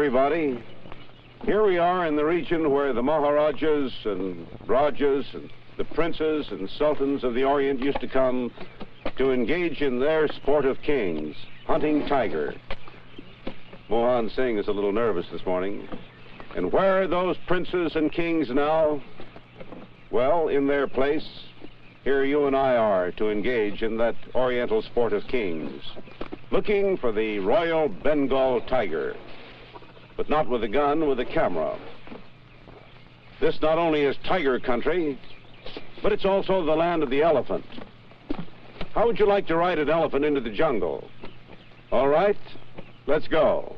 everybody. Here we are in the region where the Maharajas and Rajas and the princes and sultans of the Orient used to come to engage in their sport of kings, hunting tiger. Mohan Singh is a little nervous this morning. And where are those princes and kings now? Well, in their place, here you and I are to engage in that Oriental sport of kings, looking for the Royal Bengal tiger, but not with a gun, with a camera. This not only is tiger country, but it's also the land of the elephant. How would you like to ride an elephant into the jungle? All right, let's go.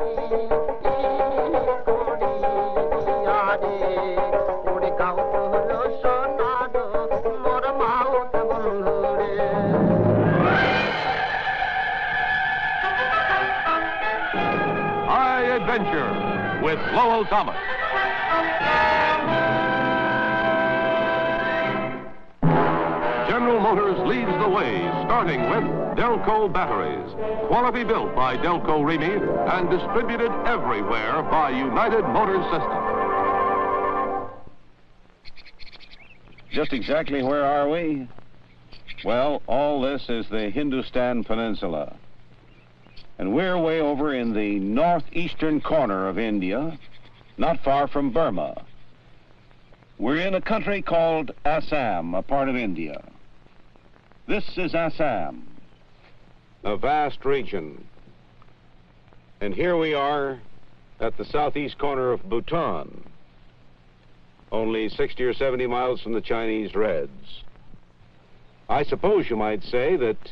High Adventure with Lowell Thomas. General Motors leads the way, starting with Delco batteries. Quality built by Delco Remy and distributed everywhere by United Motors System. Just exactly where are we? Well, all this is the Hindustan Peninsula. And we're way over in the northeastern corner of India, not far from Burma. We're in a country called Assam, a part of India. This is Assam, a vast region. And here we are at the southeast corner of Bhutan, only 60 or 70 miles from the Chinese Reds. I suppose you might say that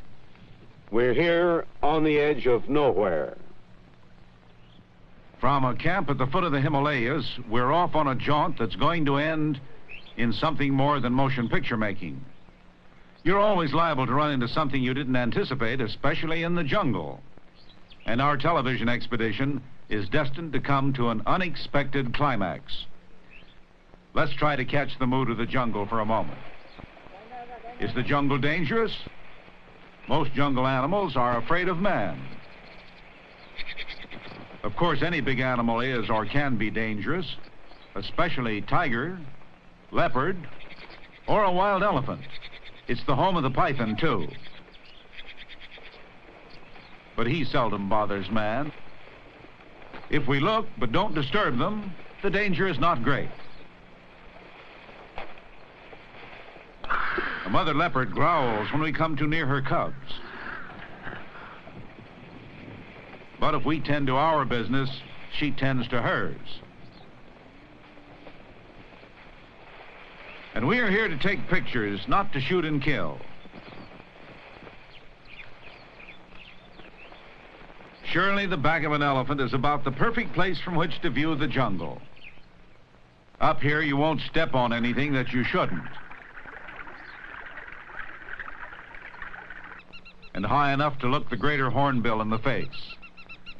we're here on the edge of nowhere. From a camp at the foot of the Himalayas, we're off on a jaunt that's going to end in something more than motion picture making. You're always liable to run into something you didn't anticipate, especially in the jungle. And our television expedition is destined to come to an unexpected climax. Let's try to catch the mood of the jungle for a moment. Is the jungle dangerous? Most jungle animals are afraid of man. Of course, any big animal is or can be dangerous, especially tiger, leopard, or a wild elephant. It's the home of the python, too. But he seldom bothers man. If we look but don't disturb them, the danger is not great. A mother leopard growls when we come too near her cubs. But if we tend to our business, she tends to hers. And we are here to take pictures, not to shoot and kill. Surely the back of an elephant is about the perfect place from which to view the jungle. Up here, you won't step on anything that you shouldn't. And high enough to look the greater hornbill in the face.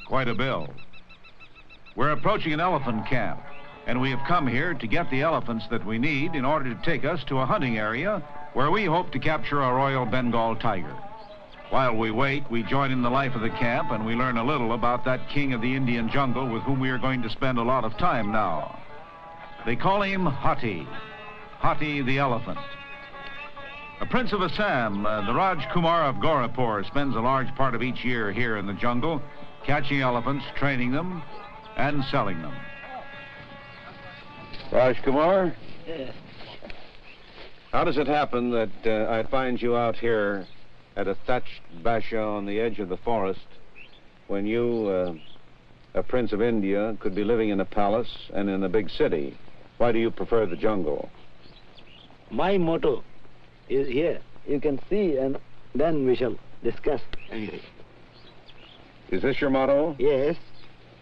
Quite a bill. We're approaching an elephant camp, and we have come here to get the elephants that we need in order to take us to a hunting area where we hope to capture a Royal Bengal tiger. While we wait, we join in the life of the camp, and we learn a little about that king of the Indian jungle with whom we are going to spend a lot of time now. They call him Hathi, Hathi the elephant. A prince of Assam, the Raj Kumar of Gorakhpur, spends a large part of each year here in the jungle, catching elephants, training them, and selling them. Raj Kumar? Yes. How does it happen that I find you out here at a thatched basha on the edge of the forest when you, a prince of India, could be living in a palace and in a big city? Why do you prefer the jungle? My motto is here. You can see, and then we shall discuss anything. Is this your motto? Yes.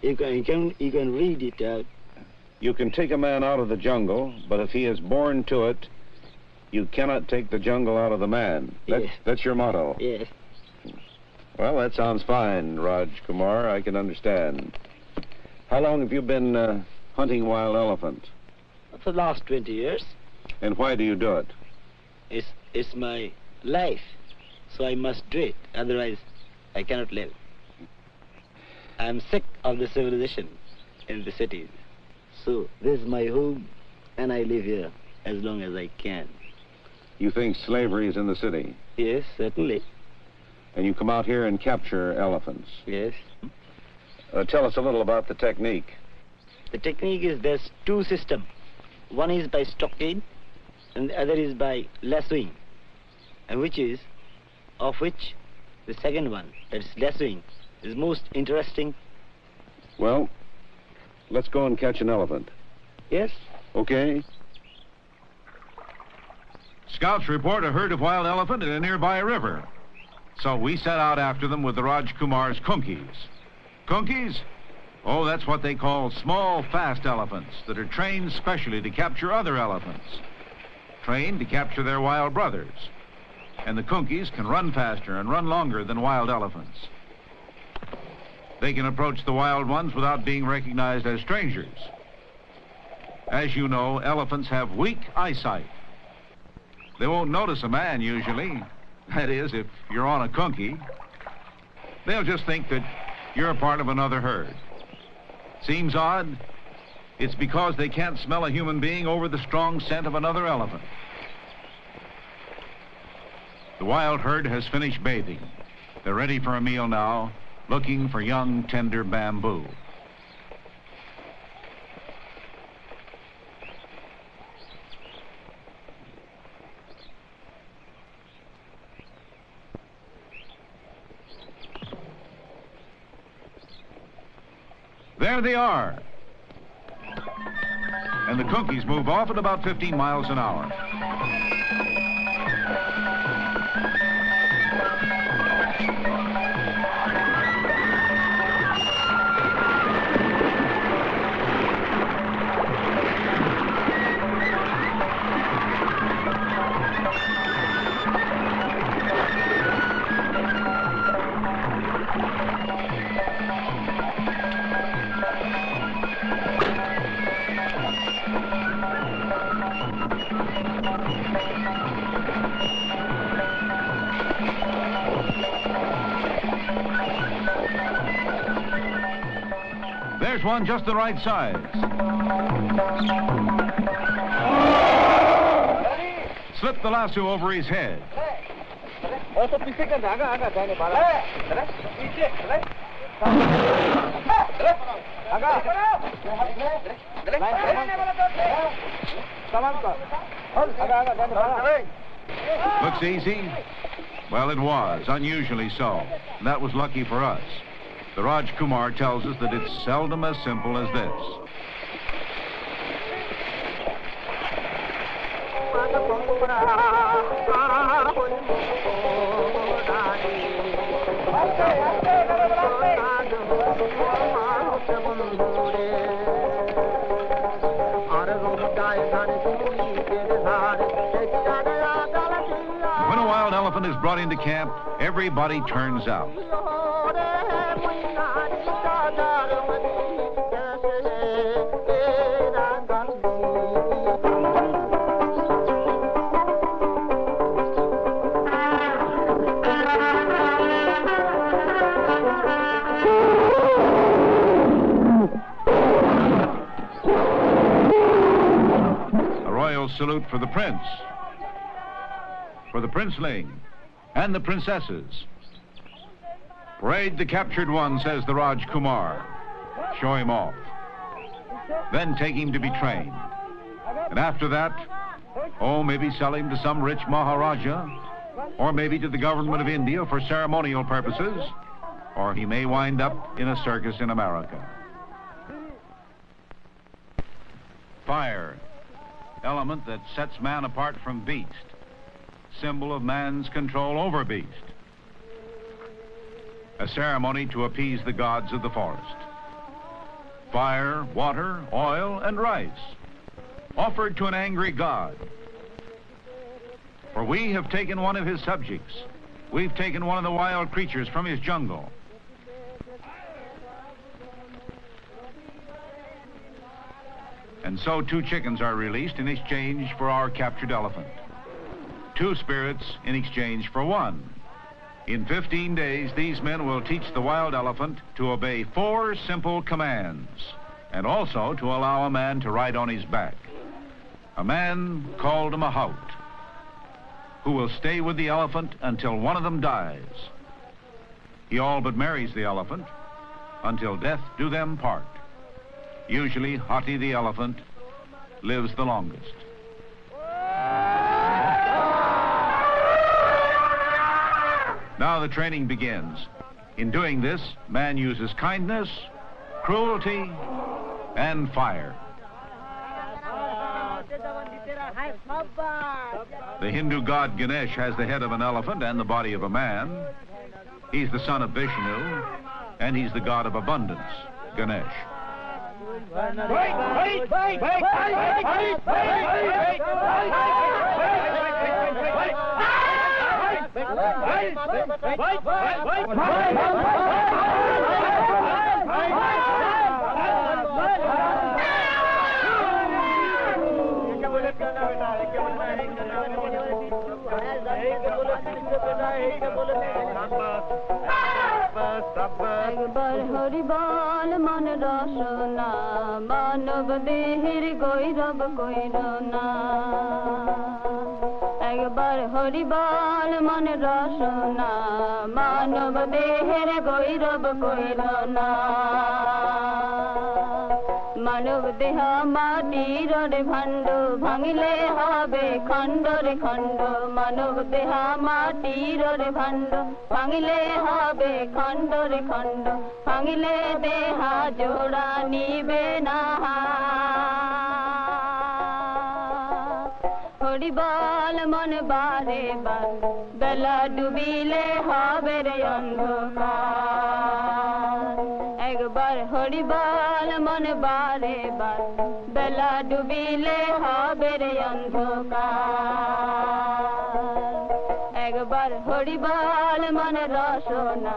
You can read it out. You can take a man out of the jungle, but if he is born to it, you cannot take the jungle out of the man. Yes. That's your motto? Yes. Well, that sounds fine, Raj Kumar. I can understand. How long have you been hunting wild elephant? For the last 20 years. And why do you do it? It's my life, so I must do it. Otherwise, I cannot live. I'm sick of the civilization. in the cities. So this is my home, and I live here as long as I can. You think slavery is in the city? Yes, certainly. And you come out here and capture elephants? Yes. Tell us a little about the technique. The technique is there's two systems. One is by stockade, and the other is by lassoing, and which the second one, that is lassoing, is most interesting. Well, let's go and catch an elephant. Yes? Okay. Scouts report a herd of wild elephant in a nearby river. So we set out after them with the Raj Kumar's kunkies. Kunkies? Oh, that's what they call small, fast elephants that are trained specially to capture other elephants. Trained to capture their wild brothers. And the kunkies can run faster and run longer than wild elephants. They can approach the wild ones without being recognized as strangers. As you know, elephants have weak eyesight. They won't notice a man usually. That is, if you're on a kunki. They'll just think that you're a part of another herd. Seems odd? It's because they can't smell a human being over the strong scent of another elephant. The wild herd has finished bathing. They're ready for a meal now, looking for young, tender bamboo. There they are. And the kunkies move off at about 15 miles an hour. There's one just the right size. Slip the lasso over his head. Looks easy? Well, it was, unusually so. And that was lucky for us. The Raj Kumar tells us that it's seldom as simple as this. When a wild elephant is brought into camp, everybody turns out. A royal salute for the prince, for the princeling, and the princesses. Parade the captured one, says the Raj Kumar. Show him off. Then take him to be trained. And after that, oh, maybe sell him to some rich Maharaja, or maybe to the government of India for ceremonial purposes, or he may wind up in a circus in America. Fire, element that sets man apart from beast, symbol of man's control over beast. A ceremony to appease the gods of the forest. Fire, water, oil, and rice, offered to an angry god. For we have taken one of his subjects. We've taken one of the wild creatures from his jungle. And so 2 chickens are released in exchange for our captured elephant. 2 spirits in exchange for 1. In 15 days, these men will teach the wild elephant to obey 4 simple commands. and also to allow a man to ride on his back. A man called a mahout, who will stay with the elephant until one of them dies. He all but marries the elephant until death do them part. Usually, Hati the elephant lives the longest. Now the training begins. In doing this, man uses kindness, cruelty, and fire. The Hindu god Ganesh has the head of an elephant and the body of a man. He's the son of Vishnu, and he's the god of abundance, Ganesh. একবার হরিবল মন রসনা মানব দেহের গৈরব কইর না একবার হরিবল মন রসনা মানব দেহের গৈরব কইর না মানব দেহ মাটির রে ভাণ্ড ভাঙিলে হবে খণ্ড রে খণ্ড মানব দেহ মাটির রে ভাণ্ড ভাঙিলে হবে খণ্ড রে খণ্ড ভাঙিলে দেহা জোড়া নিবে না হরিবল মন বারে বার বেলা ডুবিলে হবে রে অন্ধকার একবার হরিবল মন বারে বার বেলা ডুবিলে হবে রে অন্ধকার একবার হরিবল মন রসনা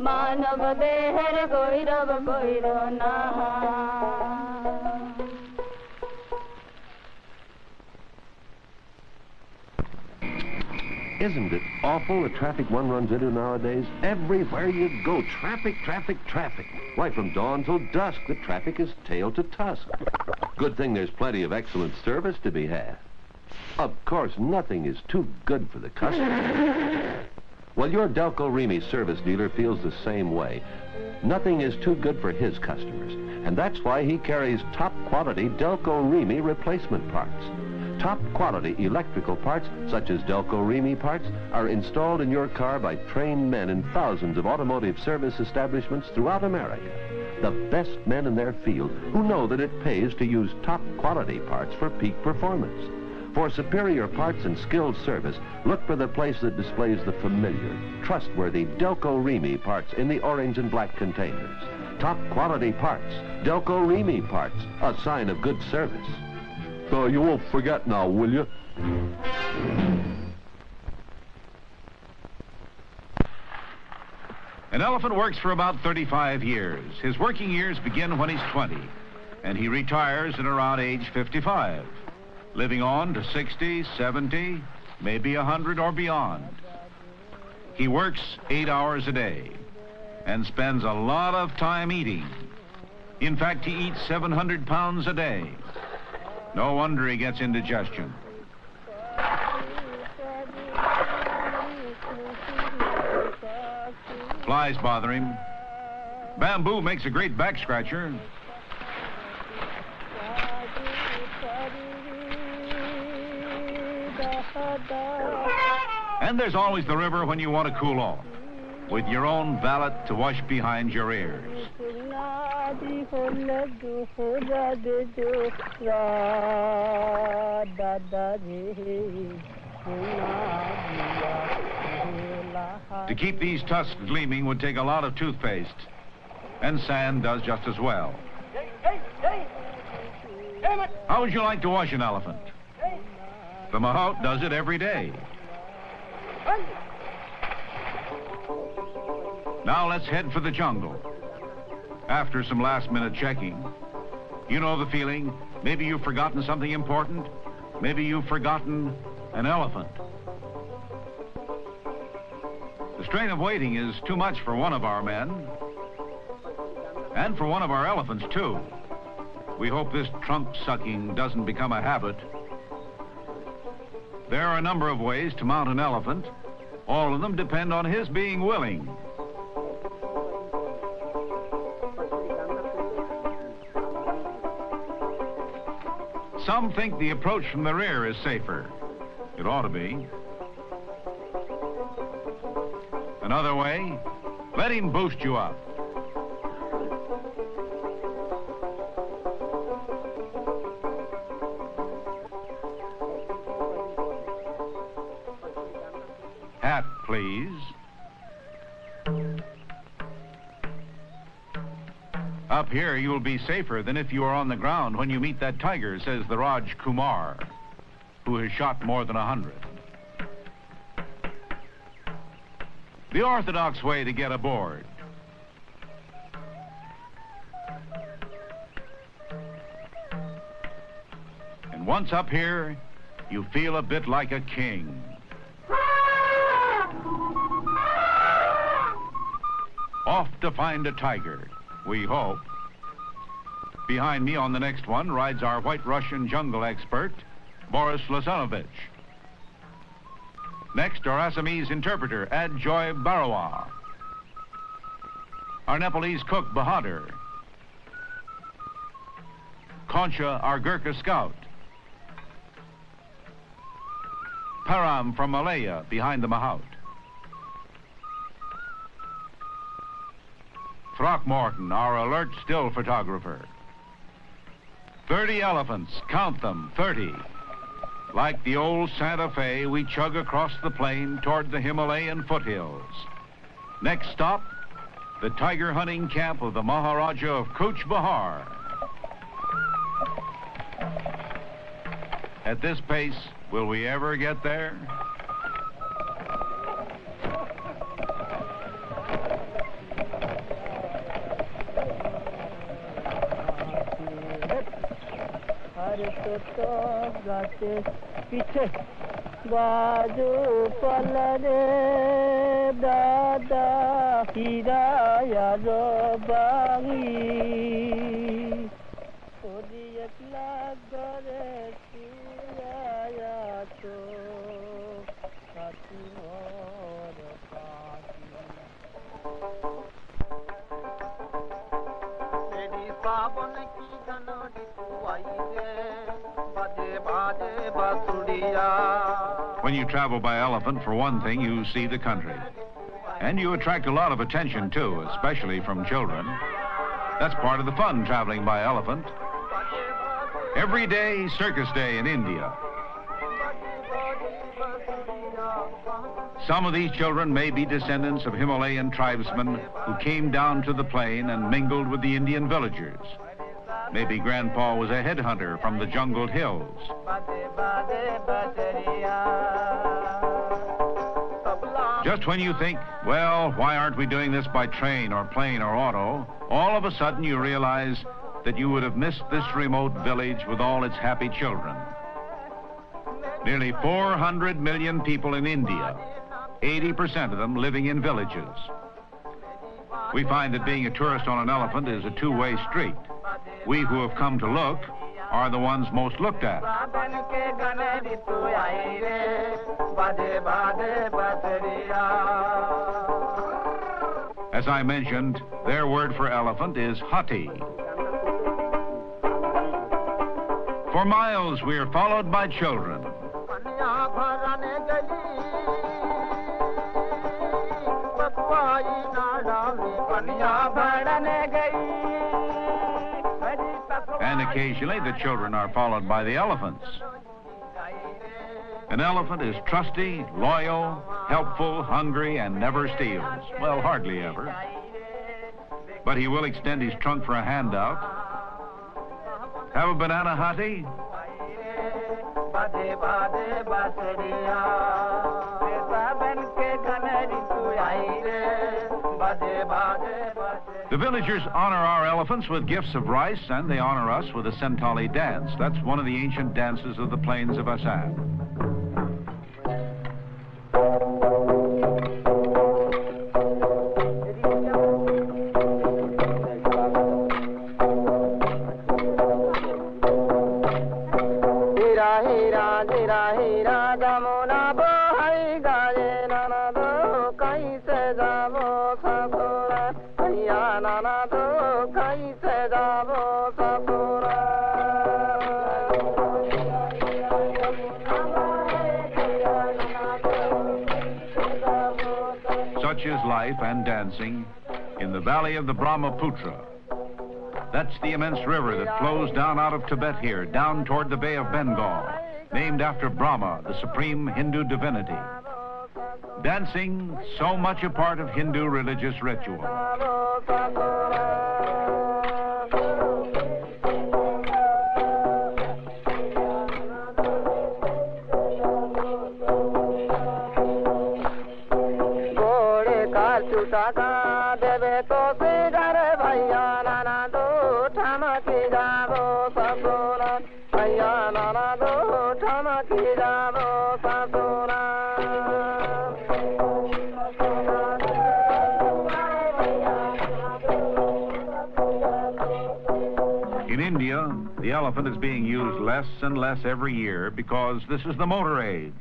মানব দেহের গৈরব কইর না Isn't it awful the traffic one runs into nowadays? Everywhere you go, traffic, traffic, traffic. Why, from dawn till dusk, the traffic is tail to tusk. Good thing there's plenty of excellent service to be had. Of course, nothing is too good for the customer. Well, your Delco Remy service dealer feels the same way. Nothing is too good for his customers, and that's why he carries top-quality Delco Remy replacement parts. Top-quality electrical parts, such as Delco Remy parts, are installed in your car by trained men in thousands of automotive service establishments throughout America. The best men in their field who know that it pays to use top-quality parts for peak performance. For superior parts and skilled service, look for the place that displays the familiar, trustworthy Delco Remy parts in the orange and black containers. Top-quality parts, Delco Remy parts, a sign of good service. So you won't forget now, will you? An elephant works for about 35 years. His working years begin when he's 20, and he retires at around age 55, living on to 60, 70, maybe 100 or beyond. He works 8 hours a day and spends a lot of time eating. In fact, he eats 700 pounds a day. No wonder he gets indigestion. Flies bother him. Bamboo makes a great back scratcher. And there's always the river when you want to cool off, with your own valet to wash behind your ears. To keep these tusks gleaming would take a lot of toothpaste, and sand does just as well. How would you like to wash an elephant? The mahout does it every day. Now let's head for the jungle. After some last-minute checking, you know the feeling. Maybe you've forgotten something important. Maybe you've forgotten an elephant. The strain of waiting is too much for one of our men, and for one of our elephants, too. We hope this trunk sucking doesn't become a habit. There are a number of ways to mount an elephant. All of them depend on his being willing. Some think the approach from the rear is safer. It ought to be. Another way, let him boost you up. Hat, please. Up here, you'll be safer than if you are on the ground when you meet that tiger, says the Raj Kumar, who has shot more than 100. The orthodox way to get aboard. And once up here, you feel a bit like a king. Off to find a tiger, we hope. Behind me on the next one rides our White Russian jungle expert, Boris Lasanovich. Next, our Assamese interpreter, Adjoy Barawa. Our Nepalese cook, Bahadur. Concha, our Gurkha scout. Param from Malaya, behind the mahout. Throckmorton, our alert still photographer. 30 elephants, count them, 30. Like the old Santa Fe, we chug across the plain toward the Himalayan foothills. Next stop, the tiger hunting camp of the Maharaja of Cooch Behar. At this pace, will we ever get there? पीछे बाजू पलरे दादा हीरा यारो बागी ओदी एकला गरे सिया तो साथी मोर पाती तेरी सावन की धनोड़ी तू आई रे When you travel by elephant, for one thing, you see the country. And you attract a lot of attention, too, especially from children. That's part of the fun, traveling by elephant. Every day, Circus Day in India. Some of these children may be descendants of Himalayan tribesmen who came down to the plain and mingled with the Indian villagers. Maybe Grandpa was a headhunter from the jungled hills. Just when you think, well, why aren't we doing this by train or plane or auto, all of a sudden you realize that you would have missed this remote village with all its happy children. Nearly 400 million people in India, 80% of them living in villages. We find that being a tourist on an elephant is a two-way street. We who have come to look are the ones most looked at. As I mentioned, their word for elephant is hati. For miles, we are followed by children. And occasionally the children are followed by the elephants. An elephant is trusty, loyal, helpful, hungry, and never steals. Well, hardly ever. But he will extend his trunk for a handout. Have a banana, Hati? The villagers honor our elephants with gifts of rice, and they honor us with a Sentali dance. That's one of the ancient dances of the plains of Assam. Such is life and dancing in the valley of the Brahmaputra. That's the immense river that flows down out of Tibet here, down toward the Bay of Bengal, named after Brahma, the supreme Hindu divinity. Dancing, so much a part of Hindu religious ritual. In India, the elephant is being used less and less every year because this is the motor age.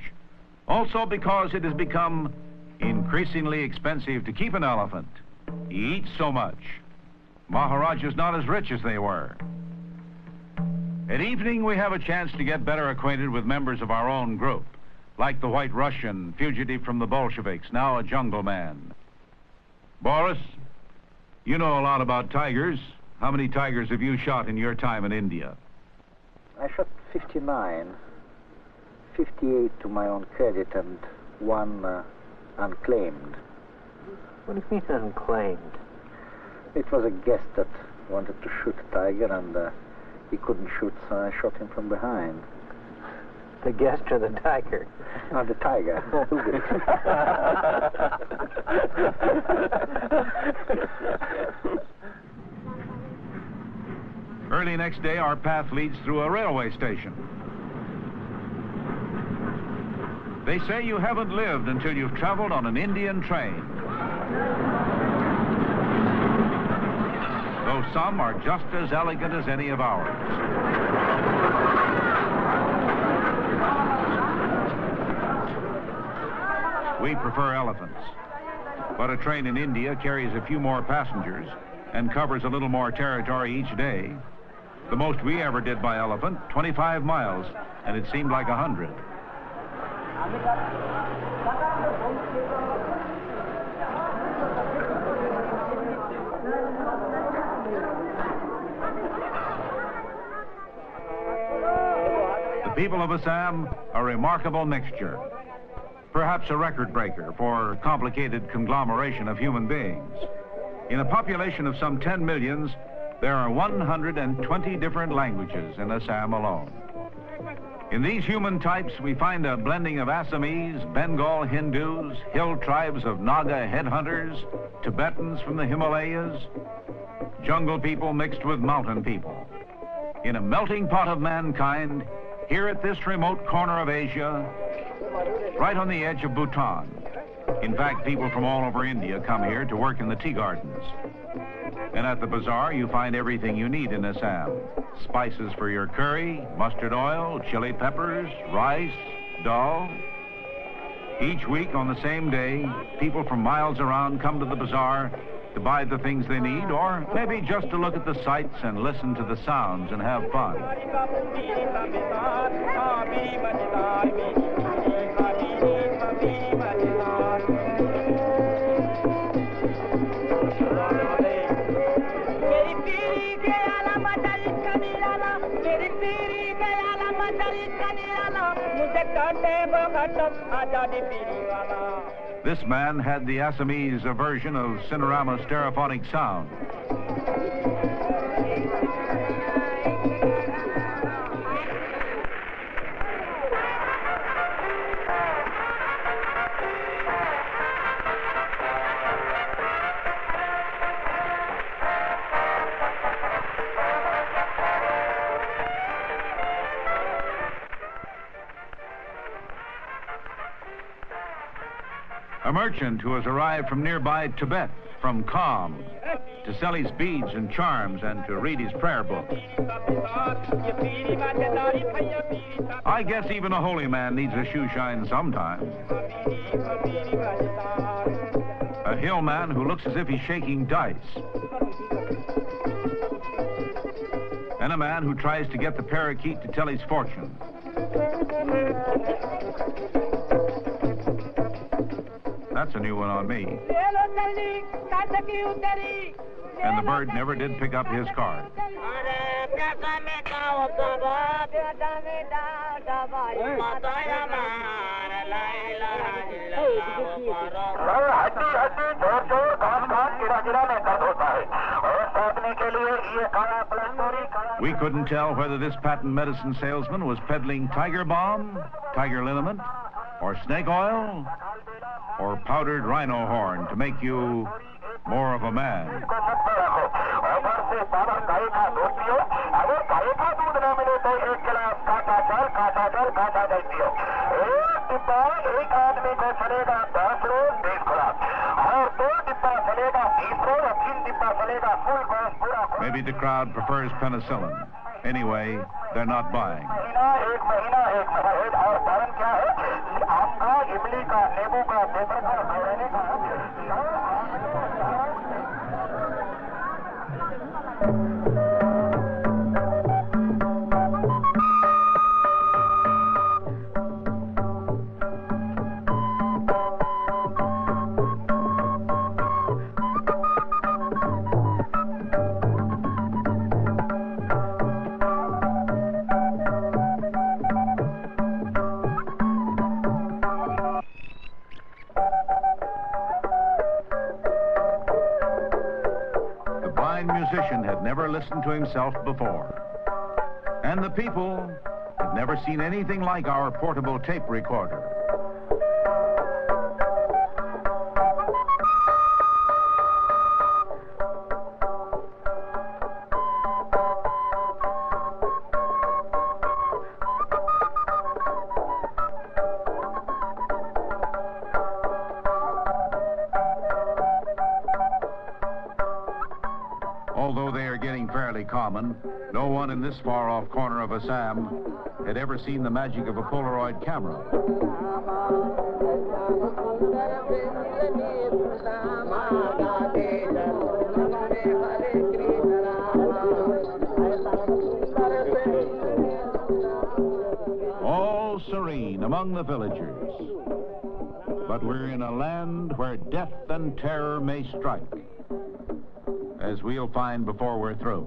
Also because it has become increasingly expensive to keep an elephant. He eats so much. Maharaja's not as rich as they were. At evening, we have a chance to get better acquainted with members of our own group, like the White Russian, fugitive from the Bolsheviks, now a jungle man. Boris, you know a lot about tigers. How many tigers have you shot in your time in India? I shot 59, 58 to my own credit, and one unclaimed. What do you mean unclaimed? It was a guest that wanted to shoot a tiger, and he couldn't shoot, so I shot him from behind. The guest or the tiger? Not the tiger. Early next day, our path leads through a railway station. They say you haven't lived until you've traveled on an Indian train. Though some are just as elegant as any of ours. We prefer elephants, but a train in India carries a few more passengers and covers a little more territory each day. The most we ever did by elephant, 25 miles, and it seemed like 100. The people of Assam, a remarkable mixture. Perhaps a record breaker for complicated conglomeration of human beings. In a population of some 10 millions, there are 120 different languages in Assam alone. In these human types, we find a blending of Assamese, Bengal Hindus, hill tribes of Naga headhunters, Tibetans from the Himalayas, jungle people mixed with mountain people. In a melting pot of mankind, here at this remote corner of Asia, right on the edge of Bhutan. In fact, people from all over India come here to work in the tea gardens. And at the bazaar, you find everything you need in Assam. Spices for your curry, mustard oil, chili peppers, rice, dal. Each week on the same day, people from miles around come to the bazaar to buy the things they need, or maybe just to look at the sights and listen to the sounds and have fun. This man had the Assamese version of Cinerama's stereophonic sound. A merchant who has arrived from nearby Tibet, from Kham, to sell his beads and charms and to read his prayer book. I guess even a holy man needs a shoe shine sometime. A hillman who looks as if he's shaking dice. And a man who tries to get the parakeet to tell his fortune. That's a new one on me. And the bird never did pick up his card. We couldn't tell whether this patent medicine salesman was peddling tiger balm, tiger liniment, or snake oil, or powdered rhino horn to make you more of a man. Maybe the crowd prefers penicillin. Anyway, they're not buying. Musician had never listened to himself before. And the people had never seen anything like our portable tape recorder. Although they are getting fairly common, no one in this far-off corner of Assam had ever seen the magic of a Polaroid camera. All serene among the villagers. But we're in a land where death and terror may strike, as we'll find before we're through.